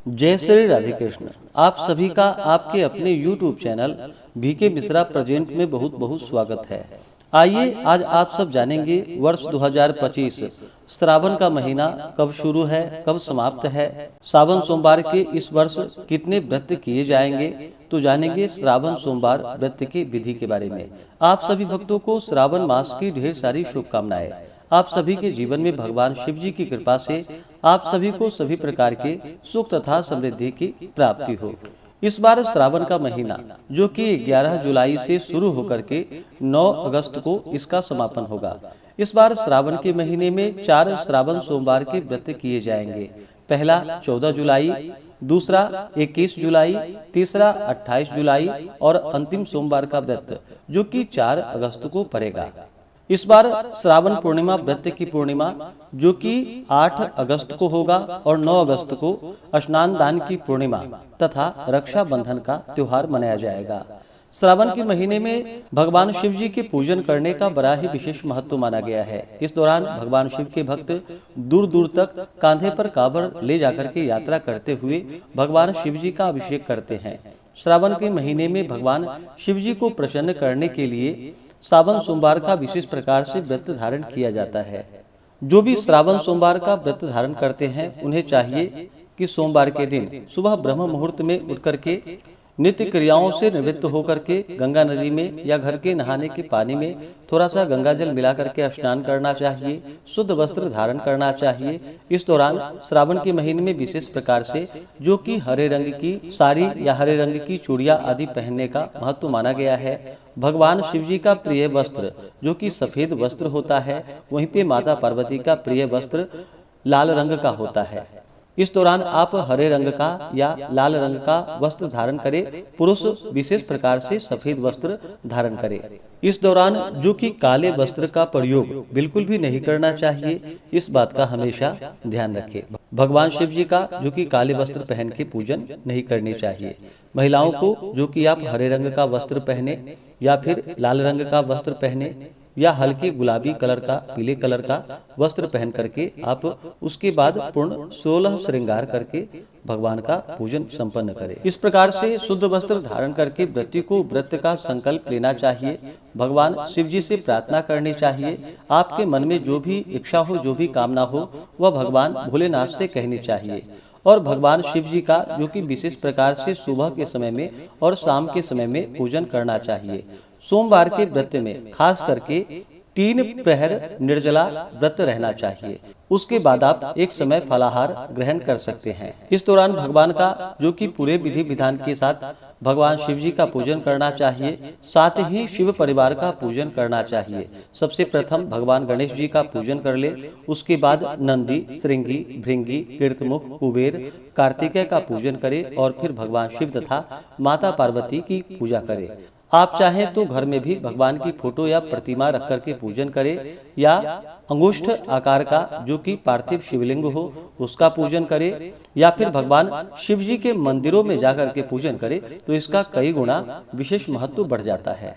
जय श्री राधे कृष्ण। आप सभी का आपके अपने YouTube channel B K Mishra present में बहुत बहुत स्वागत है। आइए आज आप सब जानेंगे वर्ष 2025 श्रावण का महीना कब शुरू है, कब समाप्त है, सावन सोमवार के इस वर्ष कितने व्रत किए जाएंगे। तो जानेंगे श्रावण सोमवार व्रत के विधि के बारे में। आप सभी भक्तों को श्रावण मास की ढेर सारी शुभकामनाएं। आप सभी के जीवन में भगवान शिव जी की कृपा से आप सभी को सभी प्रकार के सुख तथा समृद्धि की प्राप्ति हो। इस बार श्रावण का महीना जो कि 11 जुलाई से शुरू होकर के 9 अगस्त को इसका समापन होगा। इस बार श्रावण के महीने में 4 श्रावण सोमवार के व्रत किए जाएंगे। पहला 14 जुलाई, दूसरा 21 जुलाई, तीसरा 28 जुलाई और अंतिम सोमवार का व्रत जो कि 4 अगस्त को पड़ेगा। इस बार श्रावण पूर्णिमा व्रत की पूर्णिमा जो कि 8 अगस्त को होगा और 9 अगस्त को स्नान दान की पूर्णिमा तथा रक्षाबंधन का त्योहार मनाया जाएगा। श्रावण के महीने में भगवान शिव जी के पूजन करने का बड़ा ही विशेष महत्व माना गया है। इस दौरान भगवान शिव के भक्त दूर दूर तक कांधे पर कांवड़ ले जाकर के यात्रा करते हुए भगवान शिव जी का अभिषेक करते हैं। श्रावण के महीने में भगवान शिव जी को प्रसन्न करने के लिए श्रावण सोमवार का विशेष प्रकार से व्रत धारण किया जाता है। जो भी श्रावण सोमवार का व्रत धारण करते हैं उन्हें चाहिए कि सोमवार के दिन सुबह ब्रह्म मुहूर्त में उठकर के नित्य क्रियाओं से निवृत्त होकर के गंगा नदी में या घर के नहाने के पानी में थोड़ा सा गंगा जल मिला करके स्नान करना चाहिए, शुद्ध वस्त्र धारण करना चाहिए। इस दौरान श्रावण के महीने में विशेष प्रकार से जो कि हरे रंग की साड़ी या हरे रंग की चूड़ियां आदि पहनने का महत्व माना गया है। भगवान शिव जी का प्रिय वस्त्र जो कि सफेद वस्त्र होता है, वहीं पे माता पार्वती का प्रिय वस्त्र लाल रंग का होता है। इस दौरान आप हरे रंग का या लाल रंग का वस्त्र धारण करें, पुरुष विशेष प्रकार से सफेद वस्त्र धारण करें। इस दौरान जो कि काले वस्त्र का प्रयोग बिल्कुल भी नहीं करना चाहिए, इस बात का हमेशा ध्यान रखें। भगवान शिव जी का जो कि काले वस्त्र पहन के पूजन नहीं करनी चाहिए। महिलाओं को जो कि आप हरे रंग का वस्त्र पहने या फिर लाल रंग का वस्त्र पहने या हल्के गुलाबी कलर का, पीले कलर का वस्त्र पहन करके आप उसके बाद पूर्ण 16 श्रृंगार करके भगवान का पूजन संपन्न करें। इस प्रकार से शुद्ध वस्त्र धारण करके व्रती को व्रत का संकल्प लेना चाहिए। भगवान शिव जी से प्रार्थना करनी चाहिए। आपके मन में जो भी इच्छा हो, जो भी कामना हो, वह भगवान भोलेनाथ से कहनी चाहिए। और भगवान शिव जी का जो कि विशेष प्रकार से सुबह के समय में और शाम के समय में पूजन करना चाहिए। सोमवार के व्रत में खास करके 3 प्रहर निर्जला व्रत रहना चाहिए। उसके बाद आप एक समय फलाहार ग्रहण कर सकते हैं। इस दौरान भगवान का जो कि पूरे विधि विधान के साथ भगवान शिव जी का पूजन करना चाहिए। साथ ही शिव परिवार का पूजन करना चाहिए। सबसे प्रथम भगवान गणेश जी का पूजन कर ले, उसके बाद नंदी, श्रृंगी, भृंगी, कीर्तमुख, कुबेर, कार्तिकेय का पूजन करे और फिर भगवान शिव तथा माता पार्वती की पूजा करे। आप चाहें तो घर में भी भगवान की फोटो या प्रतिमा रख करके पूजन करें या अंगुष्ठ आकार का जो कि पार्थिव शिवलिंग हो उसका पूजन करें या फिर भगवान शिव जी के मंदिरों में जाकर के पूजन करें, तो इसका कई गुना विशेष महत्व बढ़ जाता है।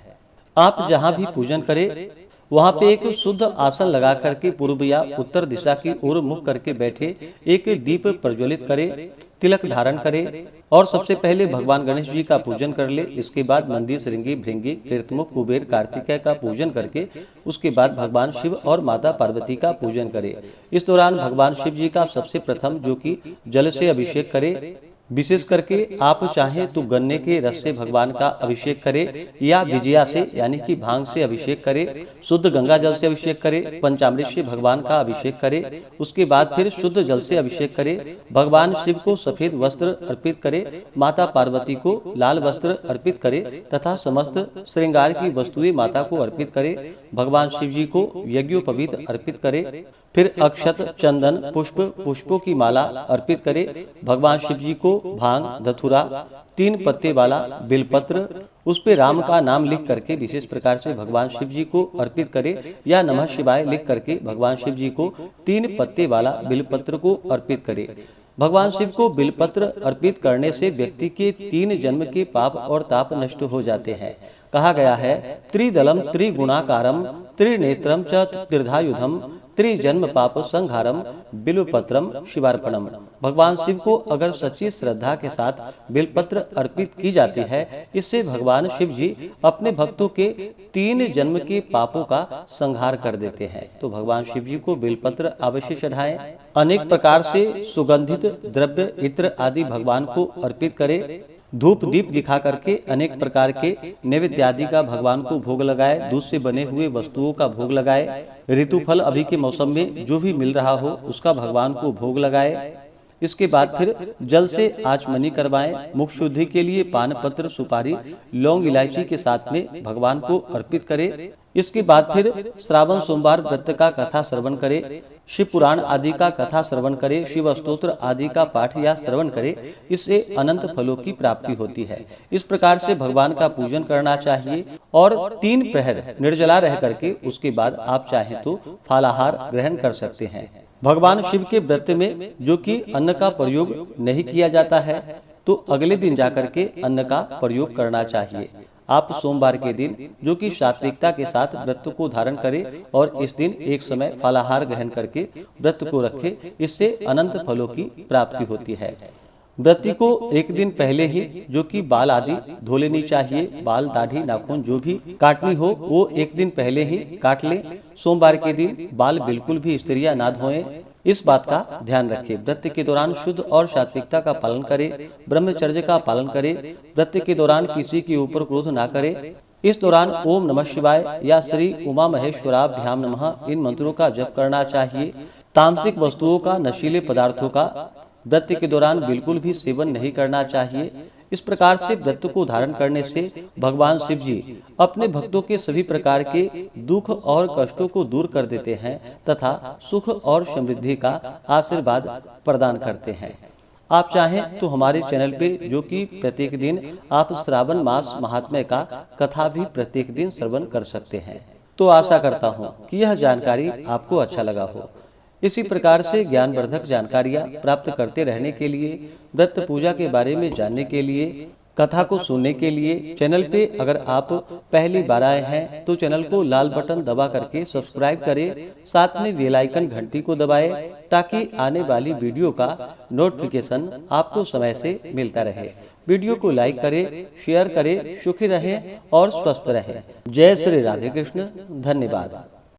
आप जहां भी पूजन करें वहां पे एक शुद्ध आसन लगा करके पूर्व या उत्तर दिशा की ओर मुख करके बैठे, एक दीप प्रज्वलित करे, तिलक धारण करे और सबसे पहले भगवान गणेश जी का पूजन कर ले। इसके बाद नंदी, श्रृंगी, भृंगी, कीर्तमुख, कुबेर, कार्तिकेय का पूजन करके उसके बाद भगवान शिव और माता पार्वती का पूजन करे। इस दौरान भगवान शिव जी का सबसे प्रथम जो कि जल से अभिषेक करे। विशेष करके आप चाहें तो गन्ने के रस से भगवान का अभिषेक करें या विजया से यानी कि भांग से अभिषेक करें, शुद्ध गंगा जल से अभिषेक करें, पंचामृत से भगवान का अभिषेक करें। उसके बाद फिर शुद्ध जल से अभिषेक करें। भगवान शिव को सफेद वस्त्र अर्पित करें, माता पार्वती को लाल वस्त्र अर्पित करें तथा समस्त श्रृंगार की वस्तुएं माता को अर्पित करें। भगवान शिव जी को यज्ञोपवीत अर्पित करें। फिर अक्षत, चंदन, पुष्पों की माला अर्पित करें। भगवान शिव जी को भांग, धतूरा, 3 पत्ते वाला बिलपत्र, उस पे राम का नाम लिख करके विशेष प्रकार से भगवान शिव जी को अर्पित करें या नमः शिवाय लिख करके भगवान शिव जी को 3 पत्ते वाला बिलपत्र को अर्पित करें। भगवान शिव को बिलपत्र अर्पित करने से व्यक्ति के 3 जन्म के पाप और ताप नष्ट हो जाते हैं। कहा गया है त्रिदलम त्रिगुणाकारम त्रिनेत्रम च त्रिधायुधम त्रिजन्म पाप संहारम बिल्वपत्रम शिवार्पणम। भगवान शिव को अगर सच्ची श्रद्धा के साथ बिल्वपत्र अर्पित की जाती है, इससे भगवान शिव जी अपने भक्तों के 3 जन्म के पापों का संहार कर देते हैं। तो भगवान शिव जी को बिल्वपत्र अवश्य चढ़ाएं। अनेक प्रकार से सुगंधित द्रव्य इत्र आदि भगवान को अर्पित करें। धूप दीप दिखा करके अनेक प्रकार के नैवेद्य आदि का भगवान को भोग लगाए। दूध से बने हुए वस्तुओं का भोग लगाए। ऋतुफल अभी के मौसम में जो भी मिल रहा हो उसका भगवान को भोग लगाए। इसके बाद फिर जल से आचमनी करवाएं। मुख शुद्धि के लिए पान पत्र, सुपारी, लौंग, इलायची के साथ में भगवान को अर्पित करें। इसके बाद फिर श्रावण सोमवार व्रत का कथा श्रवण करें। शिव पुराण आदि का कथा श्रवण करें। शिव स्तोत्र आदि का पाठ या श्रवण करें। इससे अनंत फलों की प्राप्ति होती है। इस प्रकार से भगवान का पूजन करना चाहिए और 3 प्रहर निर्जला रह करके उसके बाद आप चाहें तो फलाहार ग्रहण कर सकते हैं। भगवान शिव के व्रत में जो कि अन्न का प्रयोग नहीं किया जाता है, तो अगले दिन जाकर के अन्न का प्रयोग करना चाहिए। आप सोमवार के दिन जो कि सात्विकता के साथ व्रत को धारण करें और इस दिन एक समय फलाहार ग्रहण करके व्रत को रखें। इससे अनंत फलों की प्राप्ति होती है। व्रती को एक दिन पहले ही जो कि बाल आदि धो लेनी चाहिए। बाल, दाढ़ी, नाखून जो भी काटनी हो वो एक दिन पहले ही काट लें। सोमवार के दिन बाल बिल्कुल भी स्त्रियां ना धोएं, इस बात का ध्यान रखें। व्रत के दौरान शुद्ध और सात्विकता का पालन करें। ब्रह्मचर्य का पालन करें। व्रत के दौरान किसी के ऊपर क्रोध ना करें। इस दौरान ओम नमः शिवाय या श्री उमा महेश्वराभ्याम नमः इन मंत्रों का जप करना चाहिए। तामसिक वस्तुओं का, नशीले पदार्थों का व्रत के दौरान बिल्कुल भी सेवन नहीं करना चाहिए। इस प्रकार से व्रत को धारण करने से भगवान शिव जी अपने भक्तों के सभी प्रकार के दुख और कष्टों को दूर कर देते हैं तथा सुख और समृद्धि का आशीर्वाद प्रदान करते हैं। आप चाहें तो हमारे चैनल पे जो कि प्रत्येक दिन आप श्रावण मास महात्म्य का कथा भी प्रत्येक दिन श्रवण कर सकते हैं। तो आशा करता हूँ कि यह जानकारी आपको अच्छा लगा हो। इसी प्रकार से ज्ञानवर्धक जानकारियाँ प्राप्त करते रहने के लिए, व्रत पूजा के बारे में जानने के लिए, कथा को सुनने के लिए चैनल पे अगर आप पहली बार आए हैं तो चैनल को लाल बटन दबा करके सब्सक्राइब करें। साथ में बेल आइकन घंटी को दबाएं ताकि आने वाली वीडियो का नोटिफिकेशन आपको समय से मिलता रहे। वीडियो को लाइक करें, शेयर करें। सुखी रहें और स्वस्थ रहें। जय श्री राधे कृष्ण। धन्यवाद।